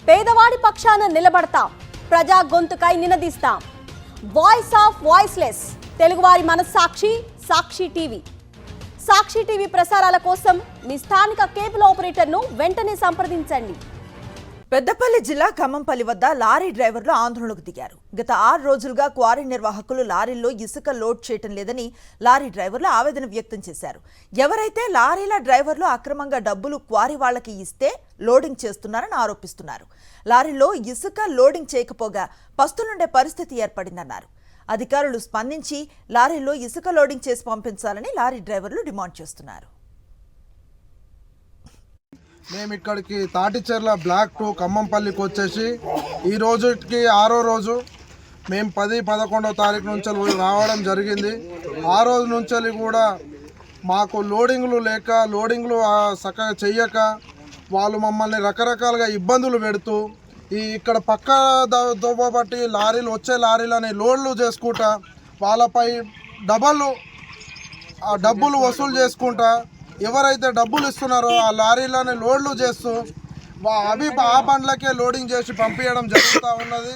పేదవాడి పక్షాన నిలబడతాం, ప్రజా గొంతుకై నినదిస్తాం. వాయిస్ ఆఫ్ వాయిస్లెస్, తెలుగువారి మనస్సాక్షి సాక్షి టీవీ. సాక్షి టీవీ ప్రసారాల కోసం మీ స్థానిక కేబుల్ ఆపరేటర్ను వెంటనే సంప్రదించండి. పెద్దపల్లి జిల్లా ఖమ్మంపల్లి వద్ద లారీ డ్రైవర్లు ఆందోళనకు దిగారు. గత 6 రోజులుగా క్వారీ నిర్వాహకులు లారీల్లో ఇసుక లోడ్ చేయటం లేదని లారీ డ్రైవర్లు ఆవేదన వ్యక్తం చేశారు. ఎవరైతే లారీల డ్రైవర్లు అక్రమంగా డబ్బులు క్వారీ వాళ్లకి ఇస్తే లోడింగ్ చేస్తున్నారని ఆరోపిస్తున్నారు. లారీలో ఇసుక లోడింగ్ చేయకపోగా పస్తులుండే పరిస్థితి ఏర్పడిందన్నారు. అధికారులు స్పందించి లారీలో ఇసుక లోడింగ్ చేసి పంపించాలని లారీ డ్రైవర్లు డిమాండ్ చేస్తున్నారు. మేము ఇక్కడికి తాటిచెర్ల బ్లాక్ 2 ఖమ్మంపల్లికి వచ్చేసి ఈ రోజుకి 6వ రోజు. మేము 10-11వ తారీఖు నుంచి రావడం జరిగింది. ఆ రోజు నుంచి కూడా మాకు లోడింగ్లు లేక లోడింగ్లు చక్కగా చెయ్యక వాళ్ళు మమ్మల్ని రకరకాలుగా ఇబ్బందులు పెడుతూ ఇక్కడ పక్క దోబట్టి లారీలు వచ్చే లారీలని లోడ్లు చేసుకుంటా వాళ్ళపై డబ్బులు వసూలు చేసుకుంటా ఎవరైతే డబ్బులు ఇస్తున్నారో ఆ లారీలని లోడ్లు చేస్తూ అవి ఆ బండ్లకే లోడింగ్ చేసి పంపించడం జరుగుతూ ఉన్నది.